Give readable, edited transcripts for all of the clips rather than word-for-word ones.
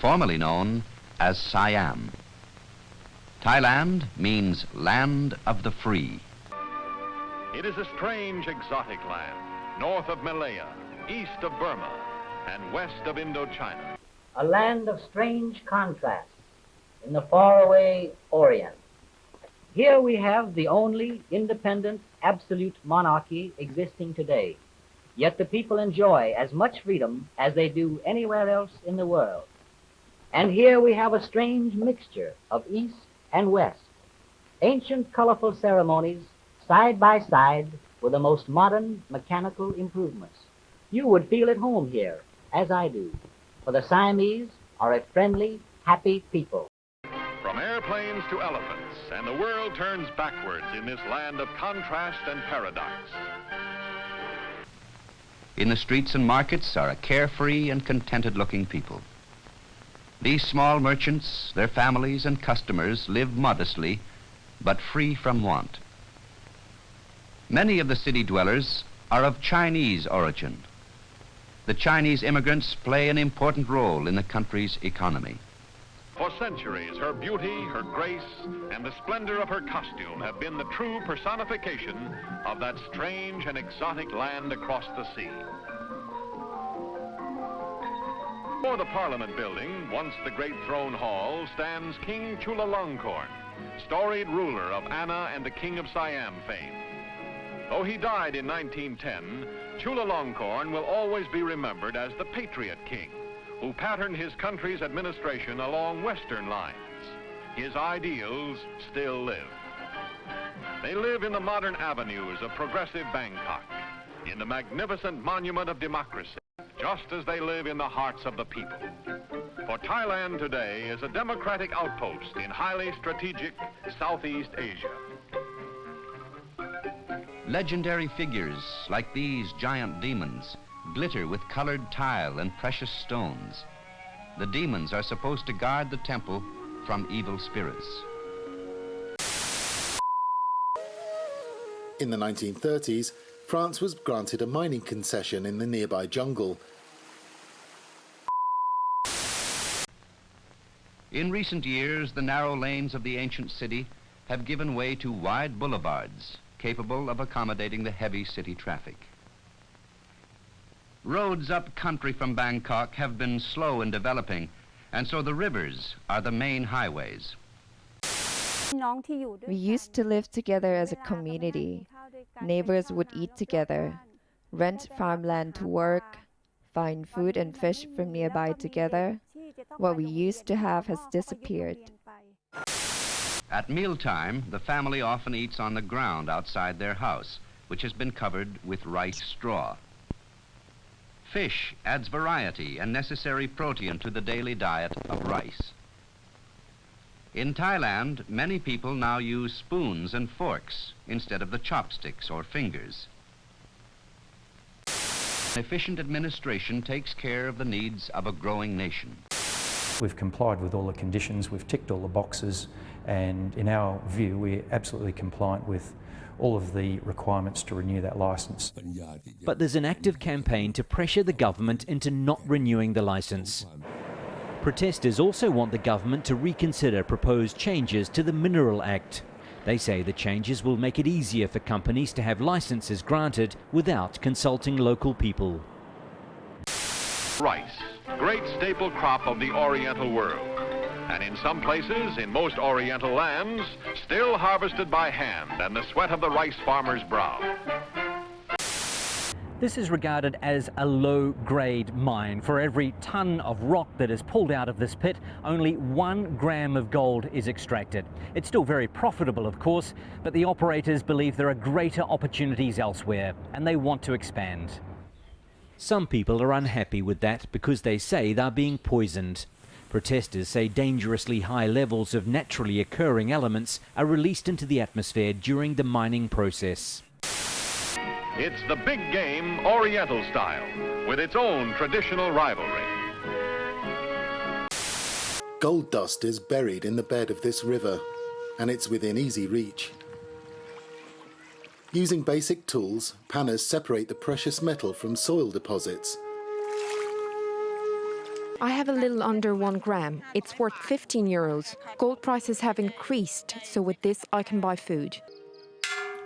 Formerly known as Siam. Thailand means land of the free. It is a strange, exotic land, north of Malaya, east of Burma, and west of Indochina. A land of strange contrasts in the faraway Orient. Here we have the only independent, absolute monarchy existing today. Yet the people enjoy as much freedom as they do anywhere else in the world. And here we have a strange mixture of East and West. Ancient, colorful ceremonies side by side with the most modern mechanical improvements. You would feel at home here, as I do, for the Siamese are a friendly, happy people. From airplanes to elephants, and the world turns backwards in this land of contrast and paradox. In the streets and markets are a carefree and contented-looking people. These small merchants, their families and customers live modestly, but free from want. Many of the city dwellers are of Chinese origin. The Chinese immigrants play an important role in the country's economy. For centuries, her beauty, her grace, and the splendor of her costume have been the true personification of that strange and exotic land across the sea. Before the Parliament building, once the great throne hall, stands King Chulalongkorn, storied ruler of Anna and the King of Siam fame. Though he died in 1910, Chulalongkorn will always be remembered as the Patriot King, who patterned his country's administration along Western lines. His ideals still live. They live in the modern avenues of progressive Bangkok, in the magnificent monument of democracy, just as they live in the hearts of the people. For Thailand today is a democratic outpost in highly strategic Southeast Asia. Legendary figures like these giant demons glitter with colored tile and precious stones. The demons are supposed to guard the temple from evil spirits. In the 1930s, France was granted a mining concession in the nearby jungle. In recent years, the narrow lanes of the ancient city have given way to wide boulevards, capable of accommodating the heavy city traffic. Roads up country from Bangkok have been slow in developing, and so the rivers are the main highways. We used to live together as a community. Neighbors would eat together, rent farmland to work, find food and fish from nearby together. What we used to have has disappeared. At mealtime, the family often eats on the ground outside their house, which has been covered with rice straw. Fish adds variety and necessary protein to the daily diet of rice. In Thailand, many people now use spoons and forks instead of the chopsticks or fingers. Efficient administration takes care of the needs of a growing nation. We've complied with all the conditions, we've ticked all the boxes, and in our view, we're absolutely compliant with all of the requirements to renew that licence. But there's an active campaign to pressure the government into not renewing the licence. Protesters also want the government to reconsider proposed changes to the Mineral Act. They say the changes will make it easier for companies to have licenses granted without consulting local people. Rice, great staple crop of the Oriental world, and in some places, in most Oriental lands, still harvested by hand and the sweat of the rice farmer's brow. This is regarded as a low-grade mine. For every tonne of rock that is pulled out of this pit, only 1 gram of gold is extracted. It's still very profitable, of course, but the operators believe there are greater opportunities elsewhere, and they want to expand. Some people are unhappy with that because they say they're being poisoned. Protesters say dangerously high levels of naturally occurring elements are released into the atmosphere during the mining process. It's the big game Oriental style, with its own traditional rivalry. Gold dust is buried in the bed of this river, and it's within easy reach. Using basic tools, panners separate the precious metal from soil deposits. I have a little under 1 gram. It's worth 15 euros. Gold prices have increased, so with this I can buy food.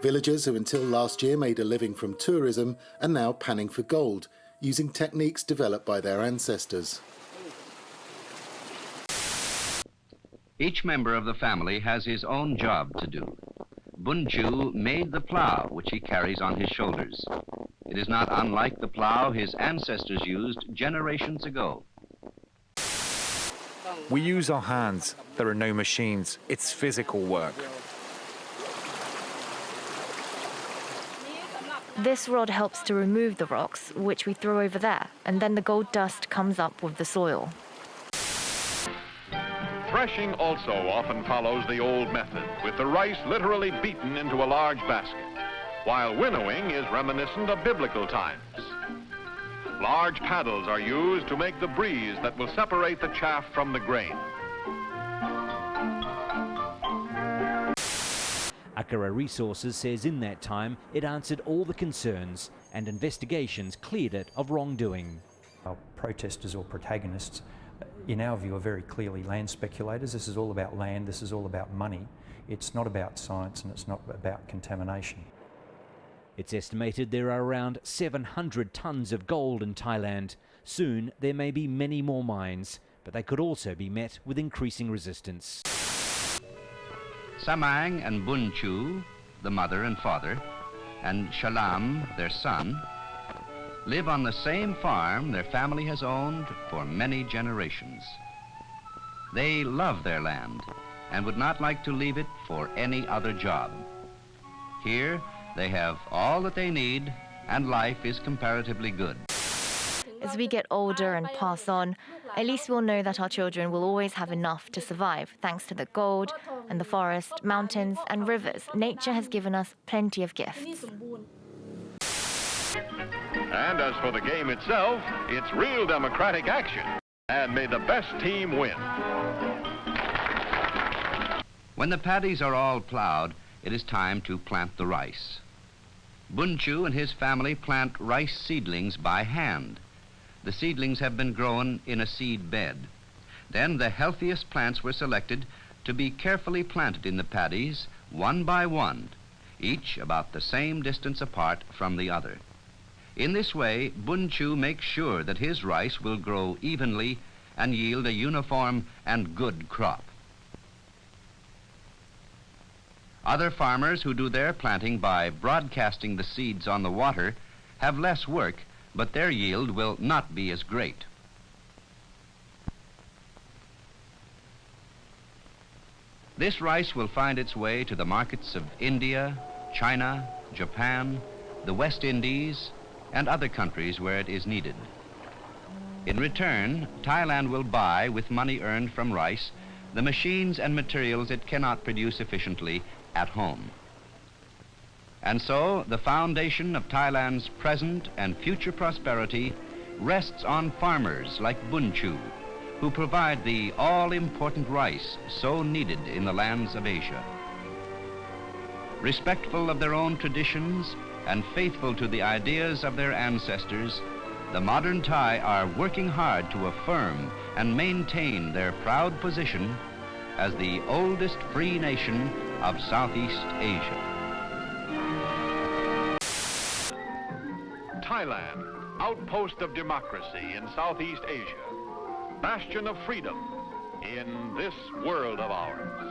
Villagers who until last year made a living from tourism are now panning for gold, using techniques developed by their ancestors. Each member of the family has his own job to do. Bunchu made the plough, which he carries on his shoulders. It is not unlike the plough his ancestors used generations ago. We use our hands. There are no machines. It's physical work. This rod helps to remove the rocks, which we throw over there, and then the gold dust comes up with the soil. Threshing also often follows the old method, with the rice literally beaten into a large basket, while winnowing is reminiscent of biblical times. Large paddles are used to make the breeze that will separate the chaff from the grain. Akara Resources says in that time it answered all the concerns and investigations cleared it of wrongdoing. Our protesters or protagonists, in our view, are very clearly land speculators. This is all about land, this is all about money. It's not about science and it's not about contamination. It's estimated there are around 700 tonnes of gold in Thailand. Soon there may be many more mines, but they could also be met with increasing resistance. Samang and Bunchu, the mother and father, and Shalam, their son, live on the same farm their family has owned for many generations. They love their land and would not like to leave it for any other job. Here, they have all that they need, and life is comparatively good. As we get older and pass on, at least we'll know that our children will always have enough to survive, thanks to the gold and the forest, mountains and rivers. Nature has given us plenty of gifts. And as for the game itself, it's real democratic action. And may the best team win. When the paddies are all ploughed, it is time to plant the rice. Bunchu and his family plant rice seedlings by hand. The seedlings have been grown in a seed bed. Then the healthiest plants were selected to be carefully planted in the paddies, one by one, each about the same distance apart from the other. In this way, Bunchu makes sure that his rice will grow evenly and yield a uniform and good crop. Other farmers who do their planting by broadcasting the seeds on the water have less work, but their yield will not be as great. This rice will find its way to the markets of India, China, Japan, the West Indies, and other countries where it is needed. In return, Thailand will buy, with money earned from rice, the machines and materials it cannot produce efficiently at home. And so, the foundation of Thailand's present and future prosperity rests on farmers like Bunchu, who provide the all-important rice so needed in the lands of Asia. Respectful of their own traditions and faithful to the ideas of their ancestors, the modern Thai are working hard to affirm and maintain their proud position as the oldest free nation of Southeast Asia. Thailand, outpost of democracy in Southeast Asia, bastion of freedom in this world of ours.